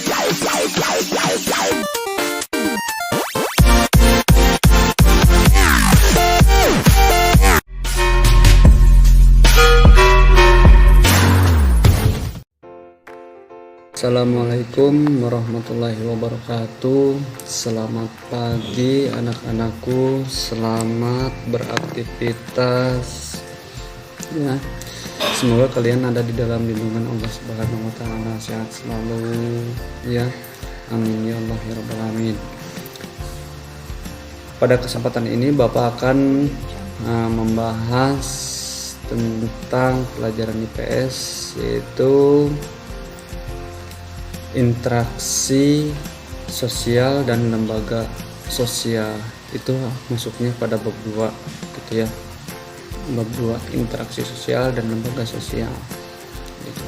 Assalamualaikum warahmatullahi wabarakatuh. Selamat pagi anak-anakku, selamat beraktivitas ya. Semoga kalian ada di dalam lindungan Allah Subhanahu wa taala, sehat selalu ya. Amin ya Allah ya rabbal alamin. Pada kesempatan ini Bapak akan membahas tentang pelajaran IPS, yaitu interaksi sosial dan lembaga sosial. Itu masuknya pada bab 2 gitu ya. Bab 2, interaksi sosial dan lembaga sosial gitu.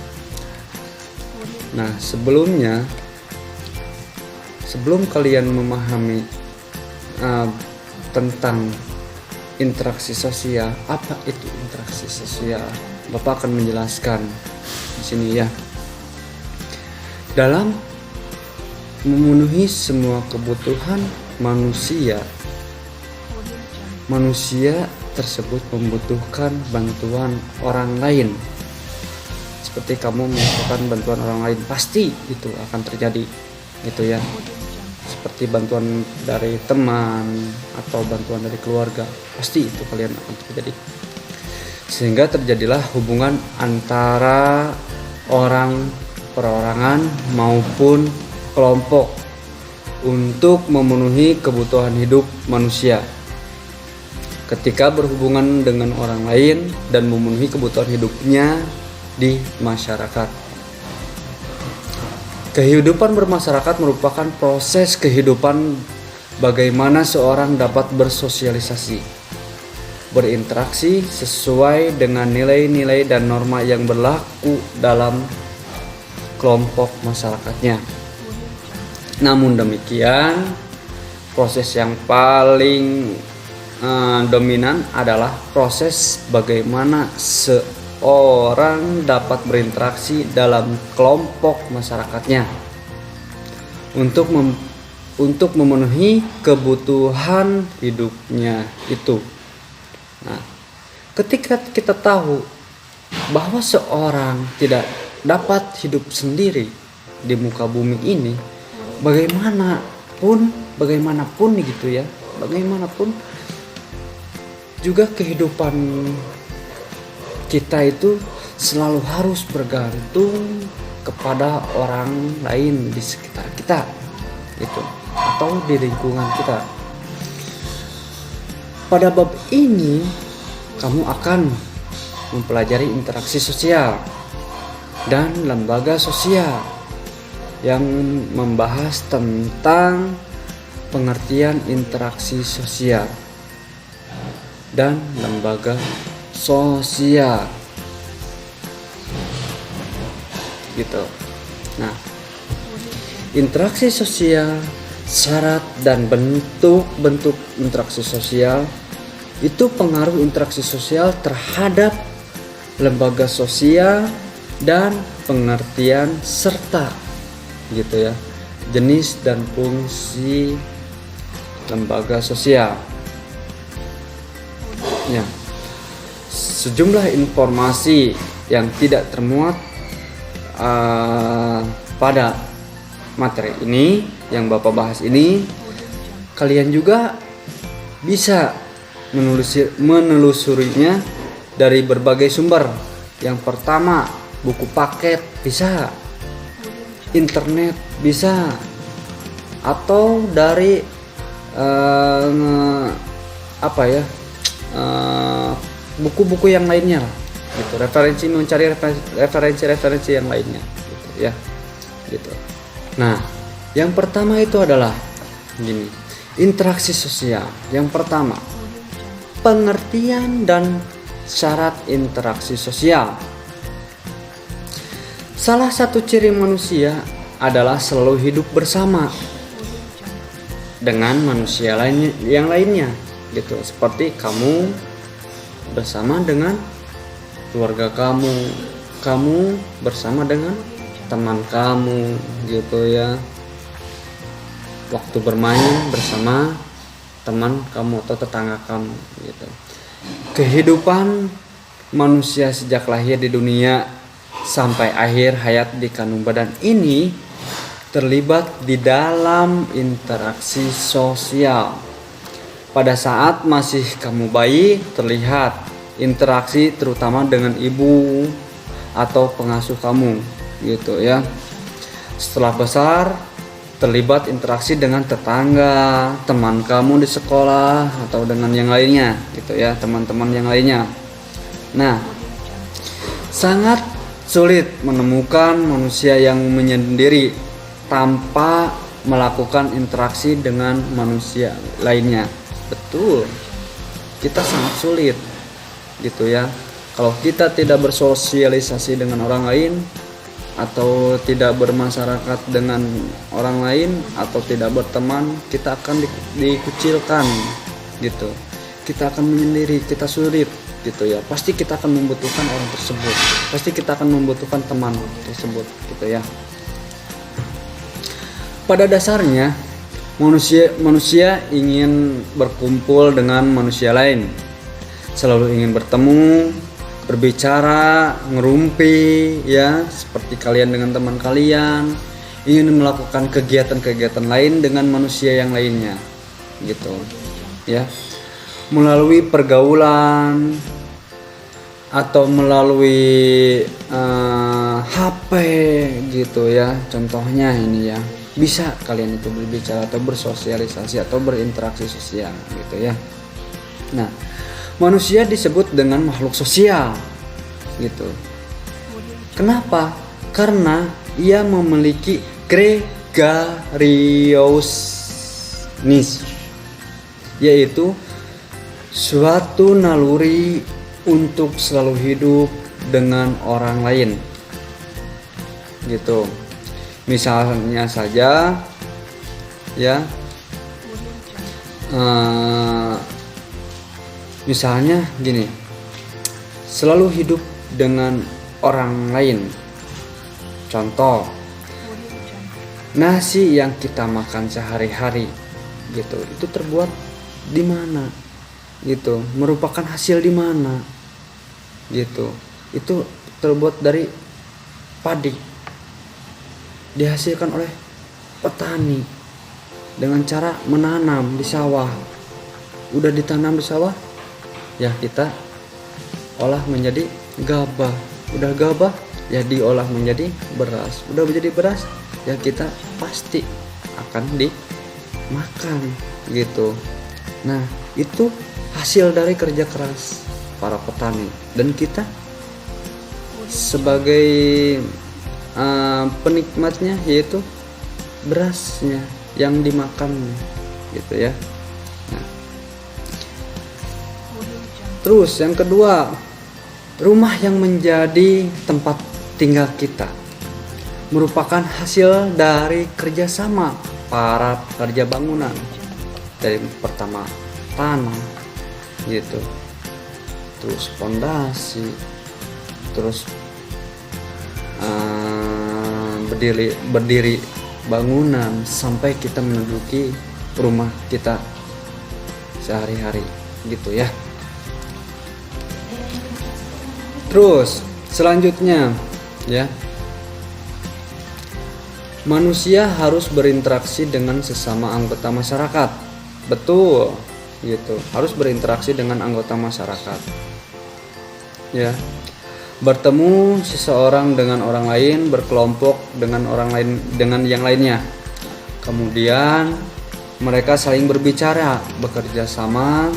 Nah, sebelum kalian memahami tentang interaksi sosial, apa itu interaksi sosial, Bapak akan menjelaskan di sini ya. Dalam memenuhi semua kebutuhan manusia tersebut membutuhkan bantuan orang lain. Seperti kamu membutuhkan bantuan orang lain, pasti itu akan terjadi gitu ya. Seperti bantuan dari teman atau bantuan dari keluarga, pasti itu kalian akan terjadi. Sehingga terjadilah hubungan antara perorangan maupun kelompok untuk memenuhi kebutuhan hidup manusia. Ketika berhubungan dengan orang lain dan memenuhi kebutuhan hidupnya di masyarakat. Kehidupan bermasyarakat merupakan proses kehidupan bagaimana seorang dapat bersosialisasi, berinteraksi sesuai dengan nilai-nilai dan norma yang berlaku dalam kelompok masyarakatnya. Namun demikian, proses yang paling dominan adalah proses bagaimana seorang dapat berinteraksi dalam kelompok masyarakatnya untuk memenuhi kebutuhan hidupnya itu. Nah, ketika kita tahu bahwa seorang tidak dapat hidup sendiri di muka bumi ini, bagaimanapun gitu ya, bagaimanapun juga kehidupan kita itu selalu harus bergantung kepada orang lain di sekitar kita gitu, atau di lingkungan kita. Pada bab ini kamu akan mempelajari interaksi sosial dan lembaga sosial yang membahas tentang pengertian interaksi sosial dan lembaga sosial gitu. Nah, interaksi sosial, syarat dan bentuk-bentuk interaksi sosial itu pengaruh interaksi sosial terhadap lembaga sosial dan pengertian serta gitu ya, jenis dan fungsi lembaga sosial ya. Sejumlah informasi yang tidak termuat pada materi ini yang Bapak bahas ini, kalian juga bisa menelusurinya dari berbagai sumber. Yang pertama, buku paket bisa, internet bisa, atau dari buku-buku yang lainnya lah, gitu. Mencari referensi yang lainnya gitu ya, gitu. Nah, yang pertama itu adalah gini, interaksi sosial. Yang pertama, pengertian dan syarat interaksi sosial. Salah satu ciri manusia adalah selalu hidup bersama dengan manusia yang lainnya gitu. Seperti kamu bersama dengan keluarga kamu bersama dengan teman kamu gitu ya, waktu bermain bersama teman kamu atau tetangga kamu gitu. Kehidupan manusia sejak lahir di dunia sampai akhir hayat di kandung badan ini terlibat di dalam interaksi sosial. Pada saat masih kamu bayi terlihat interaksi terutama dengan ibu atau pengasuh kamu gitu ya. Setelah besar terlibat interaksi dengan tetangga, teman kamu di sekolah atau dengan yang lainnya gitu ya, teman-teman yang lainnya. Nah, sangat sulit menemukan manusia yang menyendiri tanpa melakukan interaksi dengan manusia lainnya. Betul, kita sangat sulit gitu ya. Kalau kita tidak bersosialisasi dengan orang lain, atau tidak bermasyarakat dengan orang lain, atau tidak berteman, kita akan dikucilkan gitu. Kita akan menyendiri, kita sulit gitu ya. Pasti kita akan membutuhkan orang tersebut. Pasti kita akan membutuhkan teman tersebut gitu ya. Pada dasarnya manusia ingin berkumpul dengan manusia lain. Selalu ingin bertemu, berbicara, ngerumpi ya, seperti kalian dengan teman kalian, ingin melakukan kegiatan-kegiatan lain dengan manusia yang lainnya gitu ya, melalui pergaulan atau melalui HP gitu ya. Contohnya ini ya, bisa kalian itu berbicara atau bersosialisasi atau berinteraksi sosial gitu ya. Nah, manusia disebut dengan makhluk sosial gitu. Kenapa? Karena ia memiliki gregariousness, yaitu suatu naluri untuk selalu hidup dengan orang lain gitu. Misalnya saja ya, misalnya gini, selalu hidup dengan orang lain. Contoh, nasi yang kita makan sehari-hari gitu, itu terbuat di mana gitu, merupakan hasil di mana gitu. Itu terbuat dari padi, dihasilkan oleh petani dengan cara menanam di sawah. Udah ditanam di sawah ya, kita olah menjadi gabah. Udah gabah ya diolah menjadi beras. Udah menjadi beras ya kita pasti akan dimakan gitu. Nah, itu hasil dari kerja keras para petani, dan kita sebagai penikmatnya, yaitu berasnya yang dimakan gitu ya. Nah, terus yang kedua, rumah yang menjadi tempat tinggal kita merupakan hasil dari kerjasama para pekerja bangunan. Dari pertama tanah gitu, terus fondasi, terus berdiri bangunan, sampai kita menduduki rumah kita sehari-hari gitu ya. Terus selanjutnya ya, manusia harus berinteraksi dengan sesama anggota masyarakat. Betul gitu, harus berinteraksi dengan anggota masyarakat ya. Bertemu seseorang dengan orang lain, berkelompok dengan orang lain, dengan yang lainnya. Kemudian mereka saling berbicara, bekerja sama,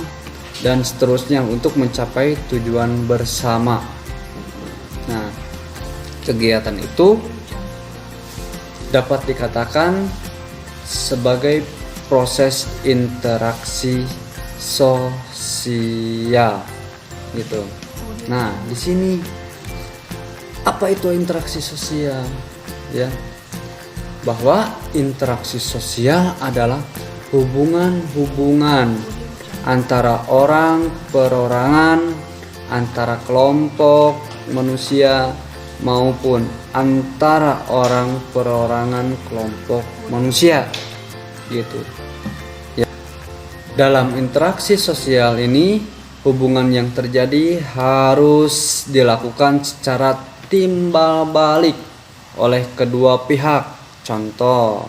dan seterusnya untuk mencapai tujuan bersama. Nah, kegiatan itu dapat dikatakan sebagai proses interaksi sosial gitu. Nah, di sini apa itu interaksi sosial ya? Bahwa interaksi sosial adalah hubungan-hubungan antara orang perorangan, antara kelompok manusia maupun antara orang perorangan kelompok manusia gitu ya. Dalam interaksi sosial ini, hubungan yang terjadi harus dilakukan secara timbal balik oleh kedua pihak. Contoh,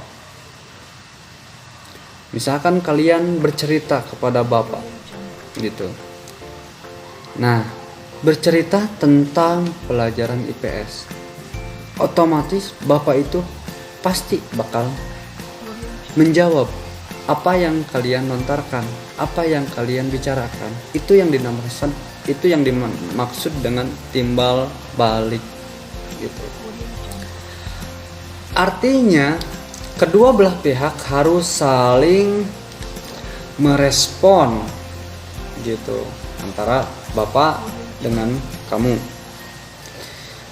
misalkan kalian bercerita kepada bapak gitu. Nah, bercerita tentang pelajaran IPS, otomatis bapak itu pasti bakal menjawab apa yang kalian lontarkan, apa yang kalian bicarakan. Itu yang dimaksud dengan timbal balik gitu. Artinya kedua belah pihak harus saling merespon gitu, antara bapak dengan kamu.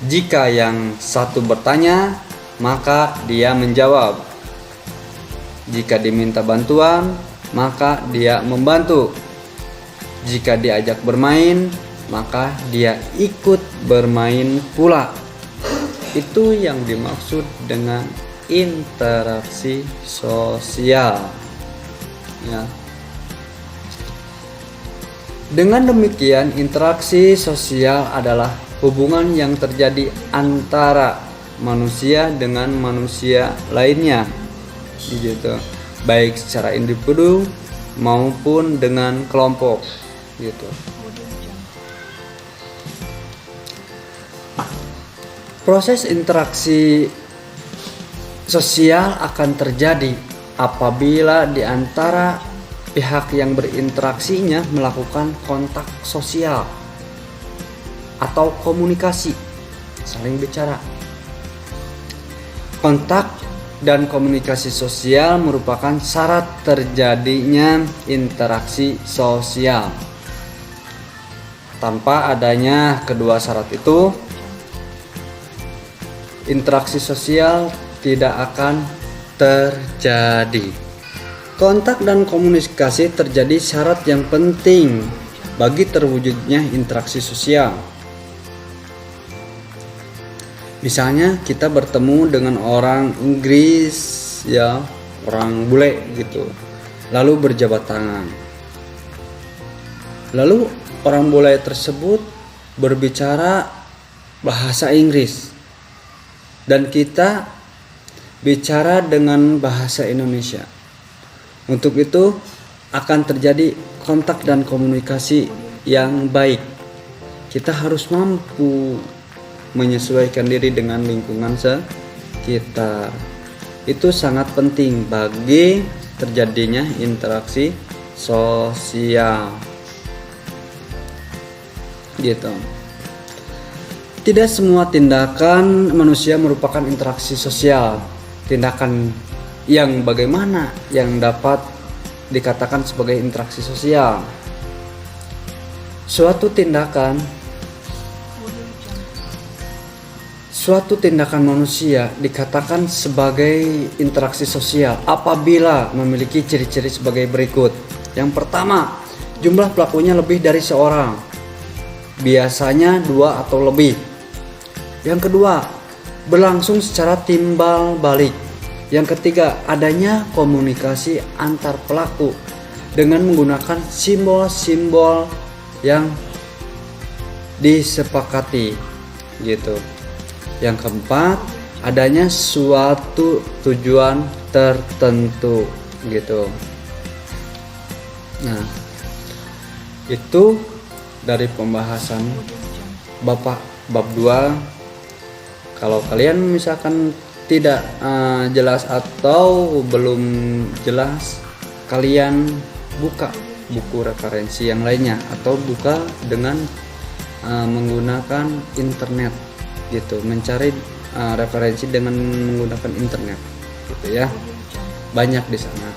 Jika yang satu bertanya, maka dia menjawab. Jika diminta bantuan, maka dia membantu. Jika diajak bermain, maka dia ikut bermain pula. Itu yang dimaksud dengan interaksi sosial ya. Dengan demikian, interaksi sosial adalah hubungan yang terjadi antara manusia dengan manusia lainnya gitu, baik secara individu maupun dengan kelompok gitu. Proses interaksi sosial akan terjadi apabila di antara pihak yang berinteraksinya melakukan kontak sosial atau komunikasi, saling bicara. Kontak dan komunikasi sosial merupakan syarat terjadinya interaksi sosial. Tanpa adanya kedua syarat itu, interaksi sosial tidak akan terjadi. Kontak dan komunikasi terjadi syarat yang penting bagi terwujudnya interaksi sosial. Misalnya kita bertemu dengan orang Inggris ya, orang bule gitu, lalu berjabat tangan. Lalu orang bule tersebut berbicara bahasa Inggris dan kita bicara dengan bahasa Indonesia. Untuk itu akan terjadi kontak dan komunikasi yang baik. Kita harus mampu menyesuaikan diri dengan lingkungan sekitar. Itu sangat penting bagi terjadinya interaksi sosial gitu. Tidak semua tindakan manusia merupakan interaksi sosial. Tindakan yang bagaimana yang dapat dikatakan sebagai interaksi sosial? Suatu tindakan manusia dikatakan sebagai interaksi sosial apabila memiliki ciri-ciri sebagai berikut. Yang pertama, jumlah pelakunya lebih dari seorang, biasanya 2 atau lebih. Yang kedua, berlangsung secara timbal balik. Yang ketiga, adanya komunikasi antar pelaku dengan menggunakan simbol-simbol yang disepakati gitu. Yang keempat, adanya suatu tujuan tertentu gitu. Nah, itu dari pembahasan bab 2. Kalau kalian misalkan tidak jelas atau belum jelas, kalian buka buku referensi yang lainnya atau buka dengan menggunakan internet gitu, mencari referensi dengan menggunakan internet gitu ya, banyak di sana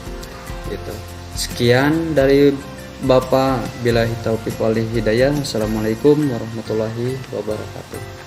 gitu. Sekian dari Bapak, billahi taufiq wal hidayah. Assalamualaikum warahmatullahi wabarakatuh.